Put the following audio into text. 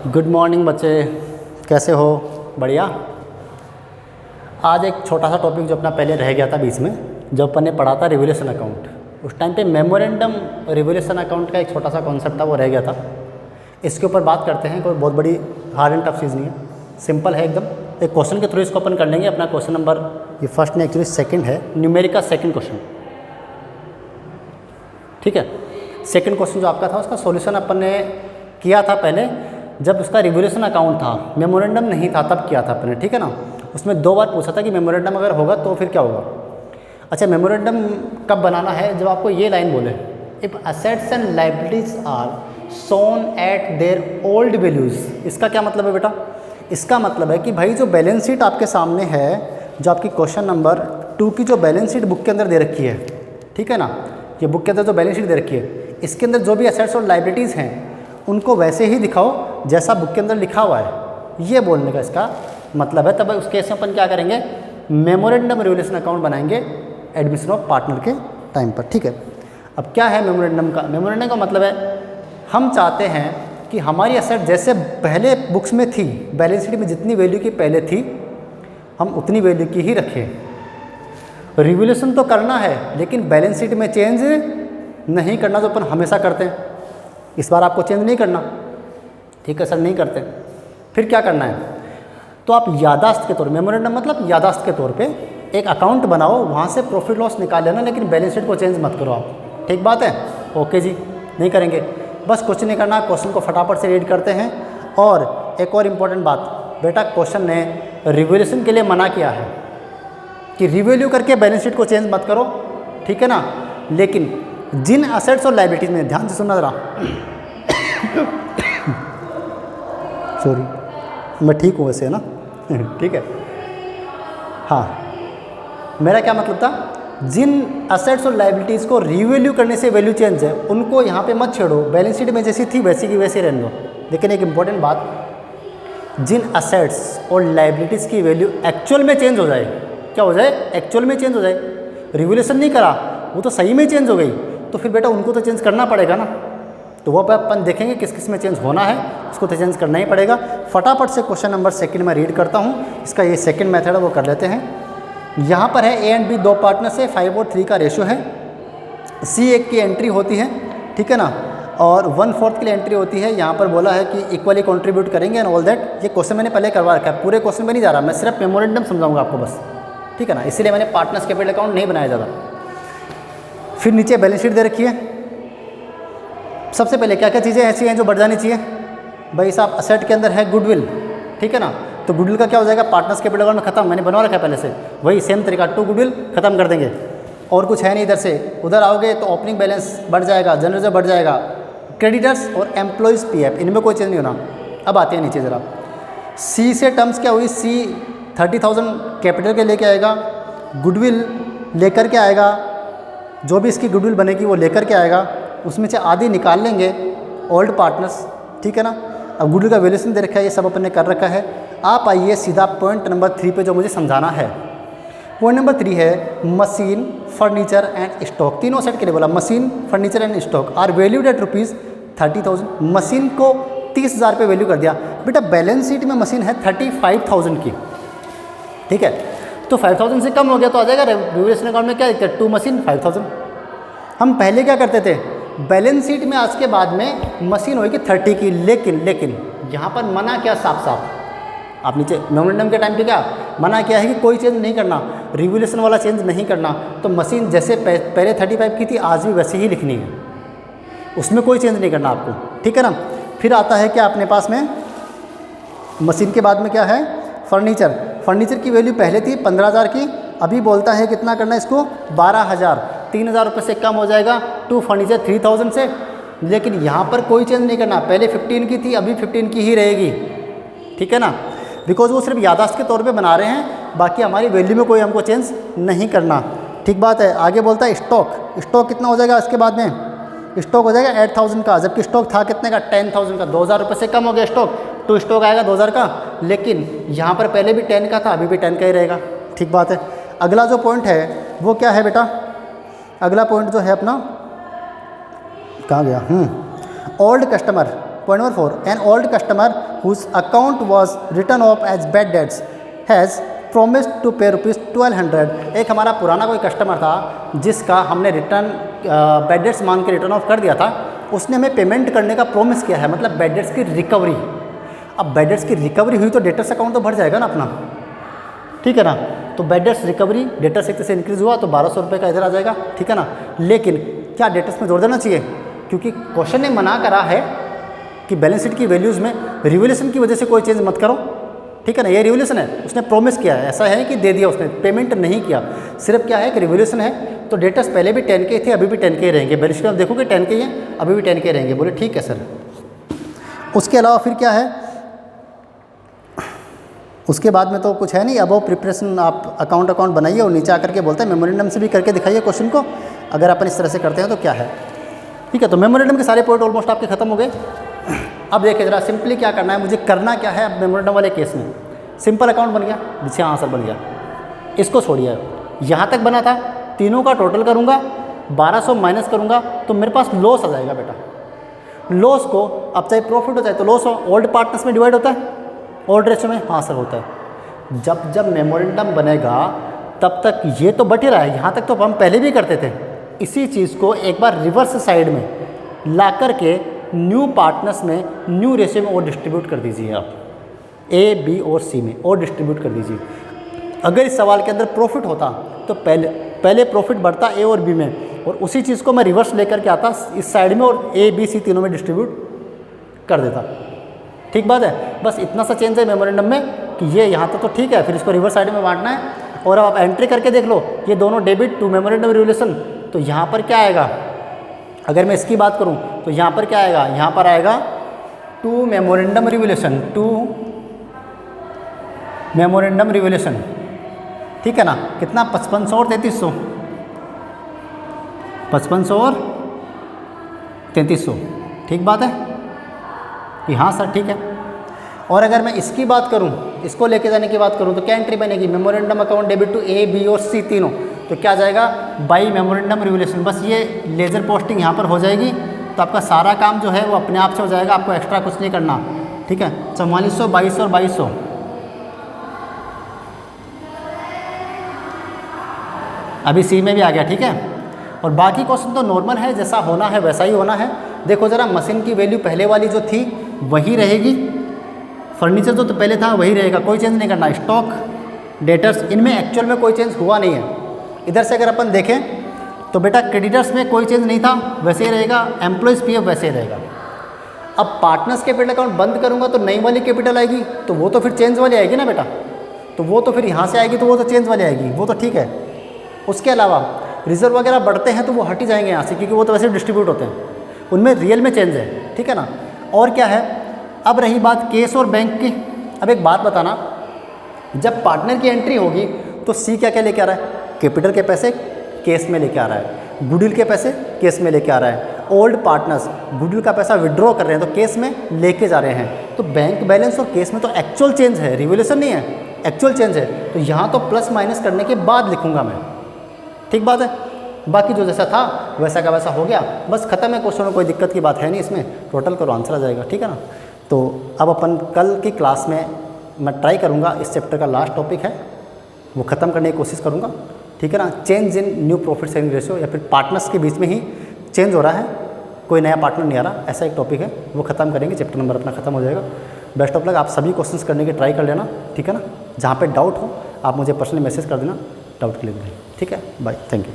Good morning बच्चे, कैसे हो? बढ़िया। आज एक छोटा सा टॉपिक जो अपना पहले रह गया था बीच में, जब अपन ने पढ़ा था रिवोल्यूशन अकाउंट, उस टाइम पे मेमोरेंडम रिवोल्यूशन अकाउंट का एक छोटा सा कॉन्सेप्ट था, वो रह गया था। इसके ऊपर बात करते हैं। कोई बहुत बड़ी हार्ड एंड टफ चीज़ नहीं है, सिंपल है एकदम। एक क्वेश्चन के थ्रू इसको अपन कर लेंगे। अपना क्वेश्चन नंबर, ये फर्स्ट नहीं एक्चुअली सेकंड है, न्यूमेरिक का सेकंड क्वेश्चन। ठीक है, सेकंड क्वेश्चन जो आपका था उसका सॉल्यूशन अपन ने किया था पहले, जब उसका रिवोल्यूशन अकाउंट था, मेमोरेंडम नहीं था, तब किया था अपने। ठीक है ना। उसमें 2 बार पूछा था कि मेमोरेंडम अगर होगा तो फिर क्या होगा। अच्छा, मेमोरेंडम कब बनाना है? जब आपको ये लाइन बोले, if assets and liabilities are shown at their old values. इसका क्या मतलब है बेटा? इसका मतलब है कि भाई जो बैलेंस शीट आपके सामने है, जो आपकी क्वेश्चन नंबर 2 की जो बैलेंस शीट बुक के अंदर दे रखी है, ठीक है ना, ये बुक के अंदर जो बैलेंस शीट दे रखी है, इसके अंदर जो भी एसेट्स और लायबिलिटीज़ हैं उनको वैसे ही दिखाओ जैसा बुक के अंदर लिखा हुआ है। ये बोलने का इसका मतलब है। तब उस केस में अपन क्या करेंगे, मेमोरेंडम रिवोल्यूशन अकाउंट बनाएंगे एडमिशन ऑफ पार्टनर के टाइम पर। ठीक है, अब क्या है मेमोरेंडम का? मेमोरेंडम का मतलब है हम चाहते हैं कि हमारी एसेट जैसे पहले बुक्स में थी, बैलेंस शीट में जितनी वैल्यू की पहले थी, हम उतनी वैल्यू की ही रखें। रिवोल्यूशन तो करना है लेकिन बैलेंस शीट में चेंज नहीं करना, जो अपन हमेशा करते हैं। इस बार आपको चेंज नहीं करना, ठीक है सर, नहीं करते। फिर क्या करना है? तो आप यादाश्त के तौर, मेमोरेंडम मतलब यादाश्त के तौर पे एक अकाउंट बनाओ, वहाँ से प्रॉफिट लॉस निकाल लेना, लेकिन बैलेंस शीट को चेंज मत करो आप। ठीक बात है? ओके जी, नहीं करेंगे। बस कुछ नहीं करना, क्वेश्चन को फटाफट से रीड करते हैं। और एक और इम्पॉर्टेंट बात बेटा, क्वेश्चन ने रिवोल्यूशन के लिए मना किया है कि रिवैल्यू करके बैलेंस शीट को चेंज मत करो, ठीक है ना। लेकिन जिन असेट्स और लायबिलिटीज में, ध्यान से सुनना ज़रा, सॉरी मैं ठीक हूँ वैसे, है ना ठीक है। हाँ, मेरा क्या मतलब था, जिन असेट्स और लायबिलिटीज़ को रिवैल्यू करने से वैल्यू चेंज है, उनको यहाँ पे मत छेड़ो, बैलेंस शीट में जैसी थी वैसी की वैसी रहने दो। लेकिन एक इम्पॉर्टेंट बात, जिन असेट्स और लायबिलिटीज़ की वैल्यू एक्चुअल में चेंज हो जाए, क्या हो जाए? एक्चुअल में चेंज हो जाए। रिवोल्यूशन नहीं करा, वो तो सही में चेंज हो गई, तो फिर बेटा उनको तो चेंज करना पड़ेगा ना। तो वो अपन देखेंगे किस किस में चेंज होना है, उसको तो चेंज करना ही पड़ेगा। फटाफट से क्वेश्चन नंबर सेकंड में रीड करता हूँ। इसका ये सेकंड मेथड है, वो कर लेते हैं। यहाँ पर है ए एंड बी 2 पार्टनर से 5 और 3 का रेशियो है। सी एक की एंट्री होती है, ठीक है ना, और 1/4 के लिए एंट्री होती है। यहाँ पर बोला है कि इक्वली कंट्रीब्यूट करेंगे एंड ऑल दैट। ये क्वेश्चन मैंने पहले करवा रखा है, पूरे क्वेश्चन में नहीं जा रहा, मैं सिर्फ मेमोरेंडम समझाऊंगा आपको बस, ठीक है ना। इसीलिए मैंने पार्टनर्स कैपिटल अकाउंट नहीं बनाया ज़्यादा। फिर नीचे बैलेंस शीट दे रखी है। सबसे पहले क्या क्या चीज़ें ऐसी हैं जो बढ़ जानी चाहिए भाई साहब? असेट के अंदर है गुडविल, ठीक है ना, तो गुडविल का क्या हो जाएगा? पार्टनर्स कैपिटल अकाउंट में खत्म, मैंने बनवा रखा है पहले से, वही सेम तरीका, टू गुडविल खत्म कर देंगे। और कुछ है नहीं इधर से। उधर आओगे तो ओपनिंग बैलेंस बढ़ जाएगा, जनरल रिजर्व बढ़ जाएगा, क्रेडिटर्स और एम्प्लॉयज़ पीएफ, इनमें कोई चेंज नहीं होना। अब आते हैं नीचे ज़रा। सी से टर्म्स क्या हुई? सी 30,000 कैपिटल के लेके आएगा, गुडविल लेकर के आएगा, जो भी इसकी गुडविल बनेगी वो लेकर के आएगा, उसमें से आधी निकाल लेंगे ओल्ड पार्टनर्स, ठीक है ना। अब गुडविल का वैल्यूएशन दे रखा है, ये सब अपन ने कर रखा है। आप आइए सीधा पॉइंट नंबर 3 पे जो मुझे समझाना है। पॉइंट नंबर 3 है मशीन, फर्नीचर एंड स्टॉक। तीनों सेट के लिए बोला, machine, furniture and stock are valued at ₹30,000। Machine को 30,000 पे वैल्यू कर दिया। बेटा बैलेंस शीट में मशीन है 35,000 की, ठीक है, तो 5,000 से कम हो गया तो आ जाएगा रिवोल्यूशन अकाउंट में। क्या दिक्कत, टू मशीन 5,000। हम पहले क्या करते थे, बैलेंस शीट में आज के बाद में मशीन होगी 30 की, लेकिन यहाँ पर मना क्या साफ साफ, आप नीचे मेमोरेंडम के टाइम पे क्या मना किया है कि कोई चेंज नहीं करना, रिवोल्यूशन वाला चेंज नहीं करना। तो मशीन जैसे पहले 35 की थी, आज भी वैसे ही लिखनी है, उसमें कोई चेंज नहीं करना आपको, ठीक है ना। फिर आता है क्या अपने पास में, मशीन के बाद में क्या है? फर्नीचर। फर्नीचर की वैल्यू पहले थी 15,000 की, अभी बोलता है कितना करना है इसको? 12,000। 3,000 रुपये से कम हो जाएगा टू फर्नीचर 3,000 से। लेकिन यहाँ पर कोई चेंज नहीं करना, पहले 15 की थी, अभी 15 की ही रहेगी, ठीक है ना, बिकॉज वो सिर्फ यादाश्त के तौर पे बना रहे हैं, बाकी हमारी वैल्यू में कोई हमको चेंज नहीं करना, ठीक बात है। आगे बोलता है स्टॉक। स्टॉक कितना हो जाएगा इसके बाद में? स्टॉक हो जाएगा 8,000 का, जबकि स्टॉक था कितने का? 10,000 का। 2,000 रुपये से कम हो गया स्टॉक, तो स्टॉक आएगा 2,000 का। लेकिन यहाँ पर पहले भी 10 का था, अभी भी 10 का ही रहेगा, ठीक बात है। अगला जो पॉइंट है वो क्या है बेटा? अगला पॉइंट जो है अपना, कहाँ गया? Old customer, point number 4, an old customer whose account was written off as bad debts has promised to pay ₹1200। एक हमारा पुराना कोई कस्टमर था जिसका हमने रिटर्न बैड डेट्स मांग के रिटर्न ऑफ कर दिया था, उसने हमें पेमेंट करने का प्रोमिस किया है, मतलब बैड डेट्स की रिकवरी। अब बैड डेट्स की रिकवरी हुई तो डेटर्स अकाउंट तो भर जाएगा ना अपना, ठीक है ना। तो बैड डेट्स रिकवरी, डेटर्स एक से इंक्रीज़ हुआ तो 1200 रुपये का इधर आ जाएगा, ठीक है ना। लेकिन क्या डेटर्स में जोड़ देना चाहिए, क्योंकि क्वेश्चन ने मना करा है कि बैलेंस शीट की वैल्यूज़ में रिवोल्यूशन की वजह से कोई चेंज मत करो, ठीक है ना। ये रिवोल्यूशन है, उसने प्रोमिस किया है, ऐसा है कि दे दिया उसने, पेमेंट नहीं किया। सिर्फ क्या है कि रिवोल्यूशन है, तो डेटर्स पहले भी 10 के थे, अभी भी 10 के रहेंगे। बैलेंस शीट में देखोगे 10 के ही हैं, अभी भी 10 के रहेंगे। बोले ठीक है सर। उसके अलावा फिर क्या है, उसके बाद में तो कुछ है नहीं। अब प्रिपरेशन आप अकाउंट बनाइए और नीचे आकर के बोलते हैं मेमोरेंडम से भी करके दिखाइए क्वेश्चन को, अगर अपन इस तरह से करते हैं तो क्या है, ठीक है। तो मेमोरेंडम के सारे पॉइंट ऑलमोस्ट आपके खत्म हो गए। अब देखिए ज़रा सिंपली क्या करना है, मुझे करना क्या है। अब मेमोरेंडम वाले केस में सिंपल अकाउंट बन गया, जिससे आंसर बन गया, इसको छोड़िए। यहाँ तक बना था, तीनों का टोटल करूँगा, 1200 माइनस करूँगा तो मेरे पास लॉस आ जाएगा बेटा। लॉस को अब चाहे प्रॉफिट हो चाहे तो लॉस हो, ओल्ड पार्टनर्स में डिवाइड होता है, ओल्ड रेशियो में, हाँ सर होता है। जब जब मेमोरेंडम बनेगा तब तक ये तो बट ही रहा है, यहाँ तक तो हम पहले भी करते थे। इसी चीज़ को एक बार रिवर्स साइड में ला करके न्यू पार्टनर्स में न्यू रेशियो में और डिस्ट्रीब्यूट कर दीजिए आप, ए बी और सी में और डिस्ट्रीब्यूट कर दीजिए। अगर इस सवाल के अंदर प्रॉफिट होता तो पहले प्रॉफिट बढ़ता ए और बी में, और उसी चीज़ को मैं रिवर्स लेकर के आता इस साइड में और ए बी सी तीनों में डिस्ट्रीब्यूट कर देता। ठीक बात है, बस इतना सा चेंज है मेमोरेंडम में कि ये यहाँ तक तो ठीक है, फिर इसको रिवर्स साइड में बांटना है। और अब आप एंट्री करके देख लो, ये दोनों डेबिट टू मेमोरेंडम रिवोल्यूशन, तो यहाँ पर क्या आएगा, अगर मैं इसकी बात करूँ तो यहाँ पर क्या आएगा, यहाँ पर आएगा to memorandum revolution, to memorandum revolution, ठीक है ना। कितना, 5500 और 3300, 5500 और 3300, ठीक बात है कि हाँ सर ठीक है। और अगर मैं इसकी बात करूं, इसको लेके जाने की बात करूं तो क्या एंट्री बनेगी, memorandum account debit to A B और सी तीनों, तो क्या जाएगा बाई मेमोरेंडम रिवोल्यूशन। बस ये लेज़र पोस्टिंग यहाँ पर हो जाएगी, तो आपका सारा काम जो है वो अपने आप से हो जाएगा, आपको एक्स्ट्रा कुछ नहीं करना, ठीक है। 4400, 2200 और 2200, अभी सी में भी आ गया, ठीक है। और बाकी क्वेश्चन तो नॉर्मल है, जैसा होना है वैसा ही होना है। देखो ज़रा, मशीन की वैल्यू पहले वाली जो थी वही रहेगी, फर्नीचर तो पहले था वही रहेगा, कोई चेंज नहीं करना। स्टॉक, डेटर्स, इनमें एक्चुअल में कोई चेंज हुआ नहीं है। इधर से अगर अपन देखें तो बेटा क्रेडिटर्स में कोई चेंज नहीं था, वैसे ही रहेगा। एम्प्लॉयज़ पीएफ वैसे ही रहेगा। अब पार्टनर्स कैपिटल अकाउंट बंद करूँगा तो नई वाली कैपिटल आएगी, तो वो तो फिर चेंज वाली आएगी ना बेटा, तो वो तो फिर यहाँ से आएगी, तो वो तो चेंज वाली आएगी, वो तो ठीक है। उसके अलावा रिजर्व वगैरह बढ़ते हैं तो वो हट ही जाएंगे यहाँ से, क्योंकि वो तो वैसे डिस्ट्रीब्यूट होते हैं, उनमें रियल में चेंज है, ठीक है ना। और क्या है, अब रही बात केस और बैंक की। अब एक बात बताना, जब पार्टनर की एंट्री होगी तो सी क्या क्या लेके आ रहा है, कैपिटल के पैसे केस में लेके आ रहा है, गुडविल के पैसे केस में लेके आ रहा है। ओल्ड पार्टनर्स गुडविल का पैसा विड्रॉ कर रहे हैं तो केस में लेके जा रहे हैं। तो बैंक बैलेंस और केस में तो एक्चुअल चेंज है, रिवोल्यूशन नहीं है, एक्चुअल चेंज है। तो यहाँ तो प्लस माइनस करने के बाद लिखूँगा मैं, ठीक बात है। बाकी जो जैसा था वैसा का वैसा हो गया, बस खत्म है क्वेश्चन में, कोई दिक्कत की बात है नहीं इसमें, टोटल करो आंसर आ जाएगा, ठीक है ना। तो अब अपन कल की क्लास में मैं ट्राई करूँगा, इस चैप्टर का लास्ट टॉपिक है वो ख़त्म करने की कोशिश करूँगा, ठीक है ना। Change in new profit sharing ratio, या फिर पार्टनर्स के बीच में ही चेंज हो रहा है, कोई नया पार्टनर नहीं आ रहा, ऐसा एक टॉपिक है, वो ख़त्म करेंगे, चैप्टर नंबर अपना खत्म हो जाएगा। बेस्ट ऑफ लक, आप सभी क्वेश्चंस करने की ट्राई कर लेना, ठीक है ना। जहाँ पे डाउट हो आप मुझे पर्सनली मैसेज कर देना डाउट क्लियर करें, ठीक है। Bye, thank you.